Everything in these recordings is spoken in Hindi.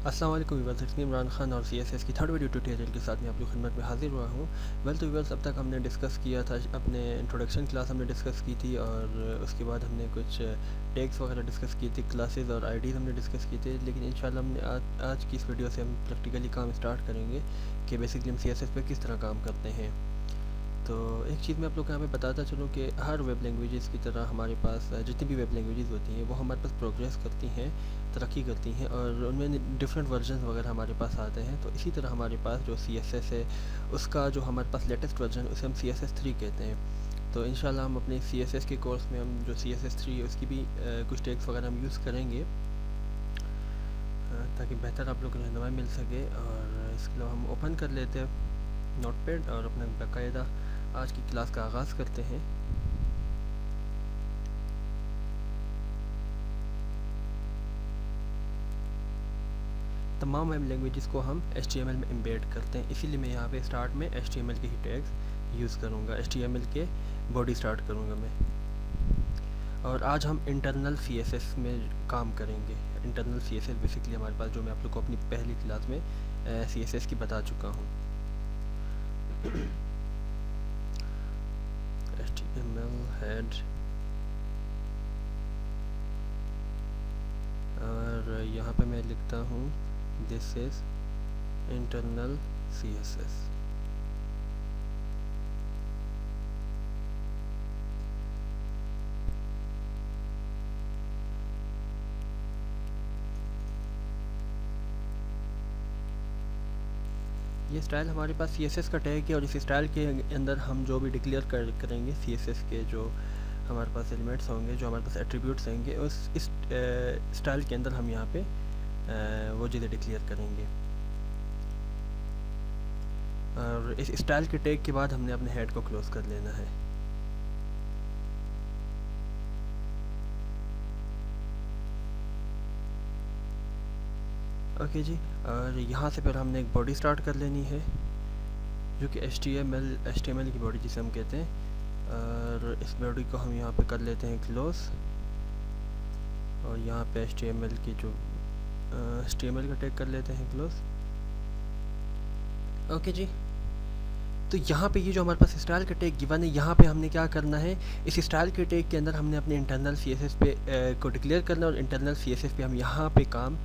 अस्सलाम वालेकुम व्यूअर्स, इमरान खान और CSS की थर्ड वीडियो ट्यूटोरियल के साथ मैं आपकी खिदमत में हाजिर हुआ हूँ। तो व्यूअर्स, अब तक हमने डिस्कस किया था अपने इंट्रोडक्शन क्लास हमने डिस्कस की थी, और उसके बाद हमने कुछ टैग्स वगैरह डिस्कस किए थे, क्लासेस और आईडीज़ हमने डिस्कस किए थे। लेकिन इंशाल्लाह हमने आज की इस वीडियो से हम प्रैक्टिकली काम स्टार्ट करेंगे कि बेसिकली हम CSS पे किस तरह काम करते हैं। तो एक चीज़ मैं आप लोग को यहाँ पे बताता चलूँ कि हर वेब लैंग्वेजेस की तरह हमारे पास जितनी भी वेब लैंग्वेजेस होती हैं वो हमारे पास प्रोग्रेस करती हैं, तरक्की करती हैं, और उनमें डिफरेंट वर्जन वगैरह हमारे पास आते हैं। तो इसी तरह हमारे पास जो CSS है उसका जो हमारे पास लेटेस्ट वर्जन उसे हम CSS 3 कहते हैं। तो इंशाल्लाह हम अपने CSS के कोर्स में हम जो CSS 3 है उसकी भी कुछ टैग्स वगैरह हम यूज़ करेंगे ताकि बेहतर आप लोग को रहनुमाई मिल सके। और इसके अलावा हम ओपन कर लेते हैं नोटपैड और अपना बाकायदा आज की क्लास का आगाज़ करते हैं। तमाम वेब लैंग्वेजेस को हम HTML में एम्बेड करते हैं, इसीलिए मैं यहाँ पे स्टार्ट में HTML के ही टैग्स यूज़ करूँगा। HTML के बॉडी स्टार्ट करूँगा मैं। और आज हम इंटरनल CSS में काम करेंगे। इंटरनल CSS बेसिकली हमारे पास, जो मैं आप लोग को अपनी पहली क्लास में CSS की बता चुका हूँ। HTML हेड, और यहाँ पे मैं लिखता हूँ दिस इज़ इंटरनल CSS। ये स्टाइल हमारे पास CSS का टैग है, और इस स्टाइल के अंदर हम जो भी डिक्लेयर करेंगे CSS के जो हमारे पास एलिमेंट्स होंगे, जो हमारे पास एट्रीब्यूट्स होंगे, इस स्टाइल के अंदर हम यहाँ पे वो चीज़ें डिक्लेयर करेंगे। और इस स्टाइल के टैग के बाद हमने अपने हेड को क्लोज कर लेना है। ओके जी, और यहाँ से फिर हमने एक बॉडी स्टार्ट कर लेनी है जो कि HTML की बॉडी जिसे हम कहते हैं। और इस बॉडी को हम यहाँ पे कर लेते हैं क्लोज, और यहाँ पे HTML की जो HTML का टैग कर लेते हैं क्लोज। ओके जी, तो यहाँ पे ये जो हमारे पास स्टाइल का टैग गिवन है, यहाँ पे हमने क्या करना है, इस स्टाइल के टैग के अंदर हमने अपने इंटरनल CSS पे को डिक्लेयर करना है, और इंटरनल CSS पे हम यहाँ पे काम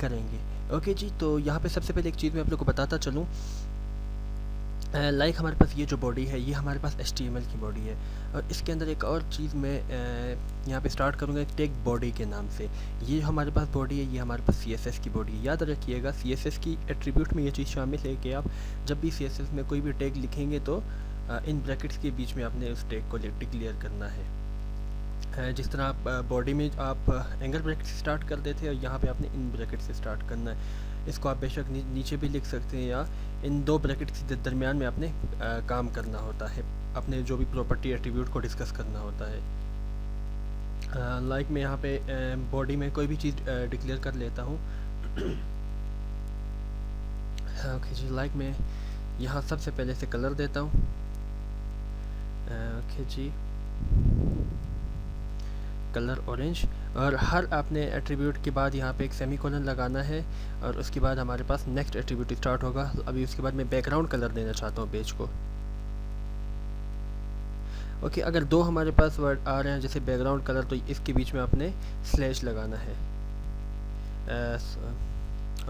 करेंगे। ओके जी, तो यहाँ पे सबसे पहले एक चीज़ मैं आप लोग को बताता चलूँ। लाइक हमारे पास ये जो बॉडी है, ये हमारे पास HTML की बॉडी है, और इसके अंदर एक और चीज़ मैं यहाँ पे स्टार्ट करूँगा एक टैग बॉडी के नाम से। ये हमारे पास बॉडी है, ये हमारे पास CSS की बॉडी है। याद रखिएगा, CSS की एट्रीब्यूट में ये चीज़ शामिल है कि आप जब भी CSS में कोई भी टैग लिखेंगे तो इन ब्रैकेट्स के बीच में आपने उस टैग को डिक्लेयर करना है। जिस तरह आप बॉडी में आप एंगल ब्रैकेट से स्टार्ट कर देते हैं, और यहाँ पे आपने इन ब्रैकेट से स्टार्ट करना है। इसको आप बेशक नीचे भी लिख सकते हैं, या इन दो ब्रैकेट के दरमियान में आपने काम करना होता है, अपने जो भी प्रॉपर्टी एट्रीब्यूट को डिस्कस करना होता है। लाइक मैं यहाँ पे बॉडी में कोई भी चीज़ डिक्लेयर कर लेता हूँ। ओके जी, लाइक मैं यहाँ सबसे पहले से कलर देता हूँ। ओके जी, कलर ऑरेंज, और हर आपने एट्रीब्यूट के बाद यहाँ पे एक सेमीकोलन लगाना है, और उसके बाद हमारे पास नेक्स्ट एट्रीब्यूट स्टार्ट होगा। अभी उसके बाद मैं बैकग्राउंड कलर देना चाहता हूँ पेज को। ओके, अगर दो हमारे पास वर्ड आ रहे हैं जैसे बैकग्राउंड कलर, तो इसके बीच में आपने स्लैश लगाना है।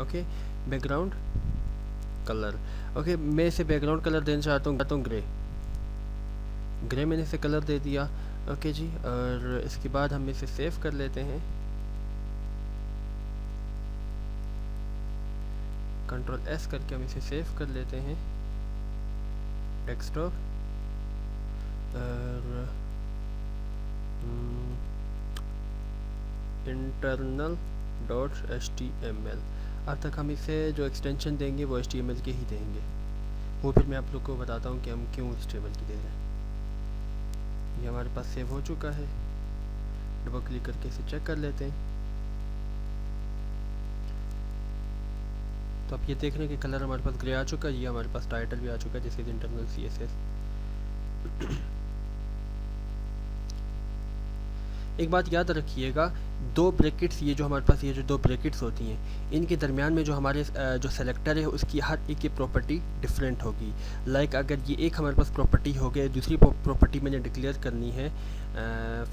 Okay, background colour. ओके, मैं इसे बैकग्राउंड कलर देना चाहता हूँ ग्रे मैंने इसे कलर दे दिया। ओके जी, और इसके बाद हम इसे सेव कर लेते हैं। Ctrl S करके हम इसे सेव कर लेते हैं डेस्कटॉप। और internal .html, अब तक हम इसे जो एक्सटेंशन देंगे वो HTML के ही देंगे। वो फिर मैं आप लोग को बताता हूँ कि हम क्यों HTML की दे रहे हैं। ये हमारे पास सेव हो चुका है, डबल क्लिक करके इसे चेक कर लेते हैं। तो आप ये देख रहे हैं कि कलर हमारे पास ग्रे आ चुका है, ये हमारे पास टाइटल भी आ चुका है जिसके इंटरनल CSS। एक बात याद रखिएगा, दो ब्रैकेट्स, ये जो हमारे पास ये जो दो ब्रैकेट्स होती हैं, इनके दरमियान में जो हमारे जो सेलेक्टर है उसकी हर एक की प्रॉपर्टी डिफरेंट होगी। लाइक अगर ये एक हमारे पास प्रॉपर्टी हो गई, दूसरी प्रॉपर्टी मैंने डिक्लेयर करनी है,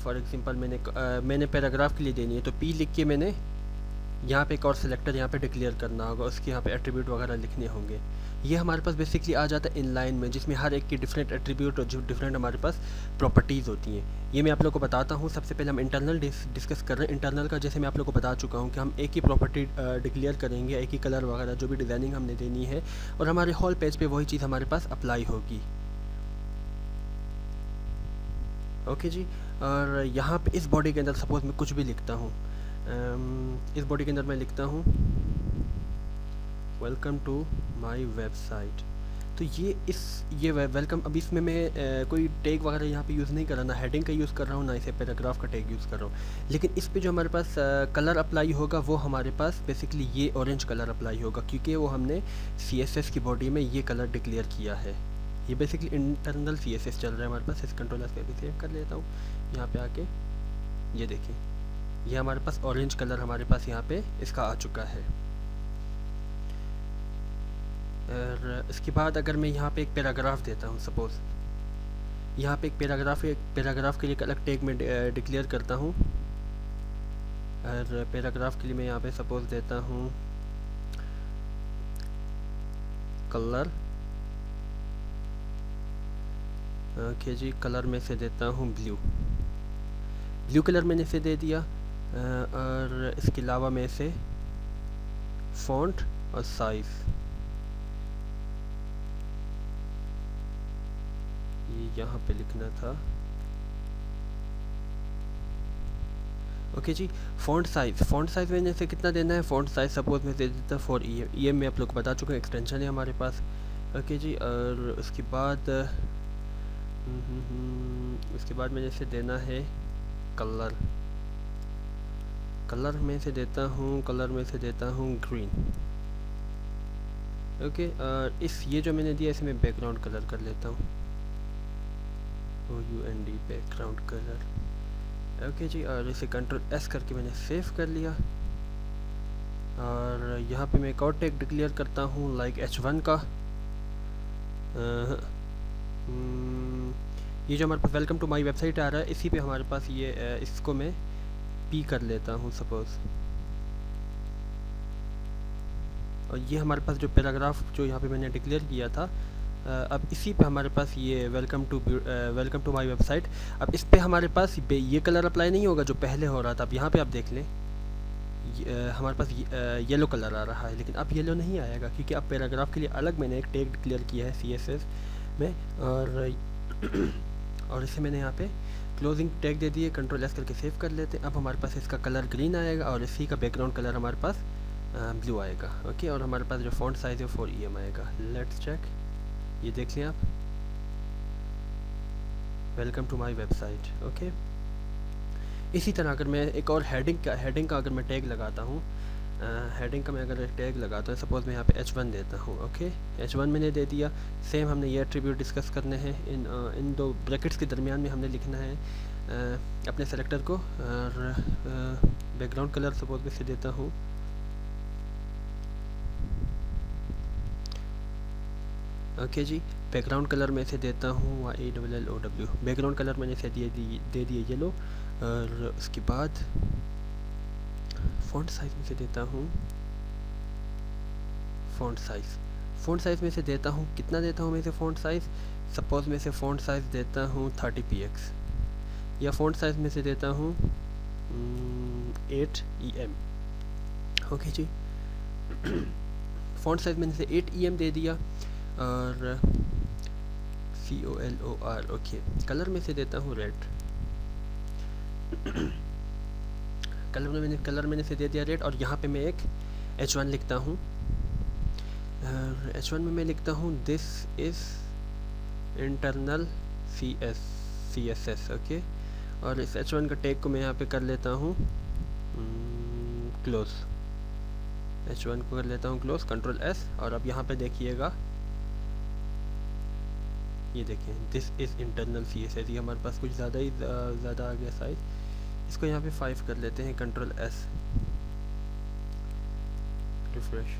फॉर एग्जांपल मैंने पैराग्राफ के लिए देनी है, तो पी लिख के मैंने यहाँ पे एक और सेलेक्टर यहाँ पे डिक्लेयर करना होगा, उसके यहाँ पे एट्रीब्यूट वगैरह लिखने होंगे। ये हमारे पास बेसिकली आ जाता है इनलाइन में, जिसमें हर एक की डिफरेंट एट्रीब्यूट और जो डिफरेंट हमारे पास प्रॉपर्टीज़ होती हैं। ये मैं आप लोगों को बताता हूँ। सबसे पहले हम इंटरनल डिस्कस कर रहे हैं। इंटरनल का जैसे मैं आप लोगों को बता चुका हूँ कि हम एक ही प्रॉपर्टी डिक्लेयर करेंगे, एक ही कलर वगैरह जो भी डिज़ाइनिंग हमने देनी है, और हमारे होल पेज पे वही चीज़ हमारे पास अप्लाई होगी। ओके जी। और यहाँ पे इस बॉडी के अंदर सपोज़ मैं कुछ भी लिखता हूँ, इस बॉडी के अंदर मैं लिखता हूँ वेलकम टू माय वेबसाइट, तो ये वेलकम, अभी इसमें मैं कोई टैग वगैरह यहाँ पे यूज़ नहीं कर रहा, ना हेडिंग का यूज़ कर रहा हूँ, ना इसे पैराग्राफ का टैग यूज़ कर रहा हूँ। लेकिन इस पे जो हमारे पास कलर अप्लाई होगा वो हमारे पास बेसिकली ये ऑरेंज कलर अप्लाई होगा, क्योंकि वो हमने CSS की बॉडी में ये कलर डिक्लेयर किया है। ये बेसिकली इंटरनल CSS चल रहा है हमारे पास। इस कंट्रोल से भी सेव कर लेता हूँ। यहाँ पे आके ये देखिए, ये हमारे पास ऑरेंज कलर हमारे पास यहाँ पे इसका आ चुका है। और इसके बाद अगर मैं यहाँ पे एक पैराग्राफ देता हूँ, सपोज़ यहाँ पे एक पैराग्राफ के लिए एक अलग टैग में डिक्लेयर करता हूँ, और पैराग्राफ के लिए मैं यहाँ पे सपोज़ देता हूँ कलर। ओके जी, कलर में से देता हूँ ब्लू कलर मैंने इसे दे दिया। और इसके अलावा मैं इसे फ़ॉन्ट और साइज़, ये यहाँ पे लिखना था। ओके जी, फ़ॉन्ट साइज़ मैंने इसे कितना देना है, फ़ॉन्ट साइज़ सपोज़ मैं दे देता 4EM। ये मैं आप लोग को बता चुका हूँ, एक्सटेंशन है हमारे पास। ओके जी, और उसके बाद मैंने इसे देना है कलर में से देता हूँ ग्रीन। ओके, और ये जो मैंने दिया इसे मैं बैकग्राउंड कलर कर लेता हूँ, OUND बैकग्राउंड कलर। ओके जी, और इसे कंट्रोल S करके मैंने सेव कर लिया। और यहाँ पे मैं एक और टैग डिक्लेयर करता हूँ, लाइक H1 का। ये जो हमारे पास वेलकम टू माय वेबसाइट आ रहा है, इसी पे हमारे पास ये इसको मैं P कर लेता हूँ सपोज़। और ये हमारे पास जो पैराग्राफ जो यहाँ पे मैंने डिक्लेयर किया था, अब इसी पे हमारे पास ये वेलकम टू माय वेबसाइट। अब इस पे हमारे पास ये कलर अप्लाई नहीं होगा जो पहले हो रहा था। अब यहाँ पे आप देख लें, हमारे पास येलो कलर आ रहा है, लेकिन अब येलो नहीं आएगा, क्योंकि अब पैराग्राफ के लिए अलग मैंने एक टैग डिक्लेयर किया है CSS में। और इसे मैंने यहाँ पे क्लोजिंग टैग दे दिए, कंट्रोल S करके सेव कर लेते हैं। अब हमारे पास इसका कलर ग्रीन आएगा और इसी का बैकग्राउंड कलर हमारे पास ब्लू आएगा। ओके, और हमारे पास जो फ़ॉन्ट साइज़ है 4EM आएगा। लेट्स चेक, ये देख लें आप, welcome to my website. Okay, इसी तरह अगर मैं एक और हेडिंग का अगर मैं टैग लगाता हूँ, हेडिंग का मैं अगर एक टैग लगाता हूँ, सपोज़ मैं यहाँ पे H1 देता हूँ। ओके, H1 मैंने दे दिया। सेम हमने ये एट्रीब्यूट डिस्कस करने हैं, इन दो ब्रैकेट्स के दरमियान में हमने लिखना है अपने सेलेक्टर को। और बैकग्राउंड कलर सपोज़ मैं इसे देता हूँ ओके जी, बैकग्राउंड कलर में से देता हूँ YALLOW। बैकग्राउंड कलर मैंने से दे दिए येलो। और उसके बाद फ़ॉन्ट साइज़ में से देता हूँ फ़ॉन्ट साइज़ में से देता हूँ, कितना देता हूँ मैं इसे फ़ॉन्ट साइज़, सपोज़ मैं इसे फ़ॉन्ट साइज़ देता हूँ 30px, या फ़ॉन्ट साइज़ में से देता हूँ 8EM। ओके जी, फ़ॉन्ट साइज़ मैंने से 8EM दे दिया। और COLOR। ओके, कलर में से देता हूँ रेड। कलर मैंने से दे दिया रेड। और यहाँ पे मैं एक H1 लिखता हूँ। H1 में मैं लिखता हूँ this is internal CSS। Okay, और इस H1 का टैग को मैं यहाँ पे कर लेता हूँ क्लोज। H1 को कर लेता हूँ क्लोज, कंट्रोल S। और अब यहाँ पे देखिएगा, ये देखें दिस इज़ इंटरनल CSS। ये हमारे पास कुछ ज़्यादा आ गया साइज़, इसको यहाँ पे 5 कर लेते हैं, कंट्रोल एस, रिफ्रेश।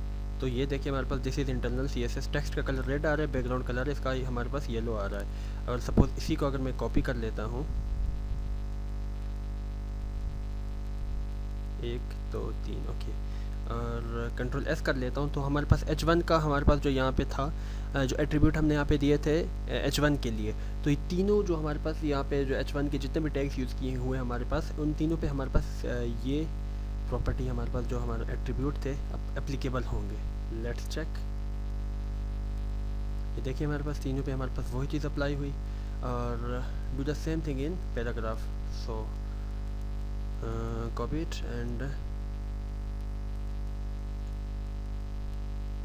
तो ये देखिए हमारे पास this is internal CSS। Text का कलर रेड आ रहा है, बैकग्राउंड कलर इसका हमारे पास येलो आ रहा है। और सपोज इसी को अगर मैं कॉपी कर लेता हूँ, 1 2 3, ओके, और कंट्रोल एस कर लेता हूँ, तो हमारे पास H1 का हमारे पास जो यहाँ पे था, जो एट्रीब्यूट हमने यहाँ पे दिए थे H1 के लिए, तो ये तीनों जो हमारे पास यहाँ पे जो H1 के जितने भी टैग्स यूज़ किए हुए हैं हमारे पास, उन तीनों पे हमारे पास ये प्रॉपर्टी हमारे पास जो हमारे एट्रीब्यूट थे एप्लीकेबल होंगे। Let's check. ये देखिए हमारे पास तीनों पे हमारे पास वही चीज़ अप्लाई हुई। और do the same thing in paragraph. So copy it and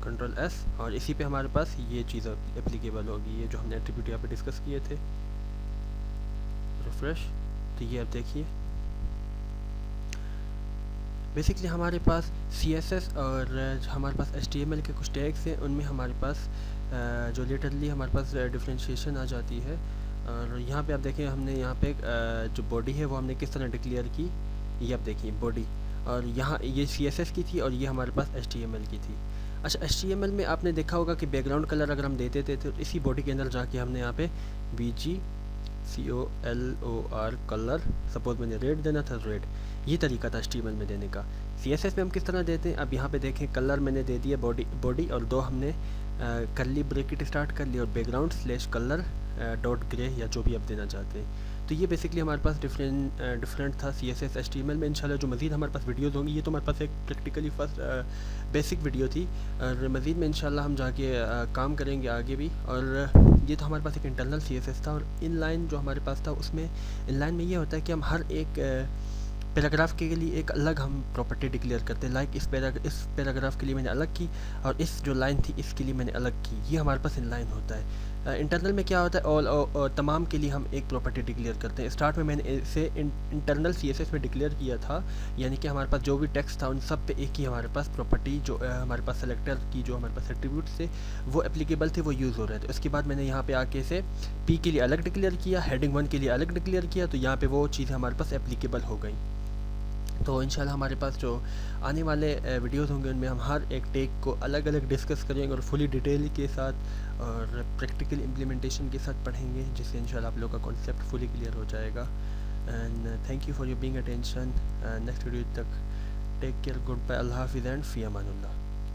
control S, और इसी पे हमारे पास ये चीज़ एप्लीकेबल होगी, ये जो हमने एट्रीब्यूट यहाँ पे डिस्कस किए थे। रिफ्रेश। तो ये अब देखिए बेसिकली हमारे पास CSS और हमारे पास HTML के कुछ टैग्स हैं, उनमें हमारे पास जो लिटरली हमारे पास डिफरेंशिएशन आ जाती है। और यहाँ पे आप देखें हमने यहाँ पे जो बॉडी है वो हमने किस तरह डिक्लेयर की, ये आप देखिए बॉडी, और यहाँ ये CSS की थी और ये हमारे पास HTML की थी। अच्छा, HTML में आपने देखा होगा कि बैकग्राउंड कलर अगर हम दे देते थे तो इसी बॉडी के अंदर जाके हमने यहाँ पे BGCOLOR कलर, सपोज मैंने रेड देना था, रेड, ये तरीका था HTML में देने का। CSS में हम किस तरह देते हैं, अब यहाँ पे देखें कलर मैंने दे दिया बॉडी और दो हमने कर्ली ब्रैकेट स्टार्ट कर लिया और background slash colour dot grey या जो भी आप देना चाहते हैं। तो ये बेसिकली हमारे पास डिफरेंट था CSS HTML में। इंशाल्लाह जो मज़ीद हमारे पास वीडियोज़ होंगी, ये तो हमारे पास एक प्रैक्टिकली फर्स्ट बेसिक वीडियो थी, और मज़ीद में इंशाल्लाह हम जाके काम करेंगे आगे भी। और ये तो हमारे पास एक इंटरनल CSS था, और इनलाइन जो हमारे पास था उसमें इनलाइन में ये होता है कि हम हर एक पैराग्राफ के लिए एक अलग हम प्रॉपर्टी डिक्लेयर करते हैं। लाइक इस पैराग्राफ के लिए मैंने अलग की, और इस जो लाइन थी इसके लिए मैंने अलग की, ये हमारे पास इनलाइन होता है। इंटरनल में क्या होता है, ऑल तमाम के लिए हम एक प्रॉपर्टी डिक्लेयर करते हैं। स्टार्ट में मैंने इसे इंटरनल CSS में डिक्लेयर किया था, यानी कि हमारे पास जो भी टेक्स्ट था उन सब पे एक ही हमारे पास प्रॉपर्टी जो हमारे पास सेलेक्टर की जो हमारे पास एट्रीब्यूट्स थे वो एप्लीकेबल थे, वो यूज़ हो रहे थे। उसके बाद मैंने यहाँ पे आके इसे P के लिए अलग डिक्लेयर किया, हेडिंग 1 के लिए अलग डिक्लेयर किया, तो यहाँ पे वो चीज़ें हमारे पास एप्लीकेबल हो गई। तो इंशाल्लाह हमारे पास जो आने वाले वीडियोस होंगे उनमें हम हर एक टेक को अलग अलग डिस्कस करेंगे और फुली डिटेल के साथ और प्रैक्टिकल इम्प्लीमेंटेशन के साथ पढ़ेंगे, जिससे इंशाल्लाह आप लोगों का कॉन्सेप्ट फुली क्लियर हो जाएगा। And thank you for your being attention. Next video तक टेक केयर, गुड बाय, अल्लाह हाफिज़ एंड फ़ी अमानुल्लाह।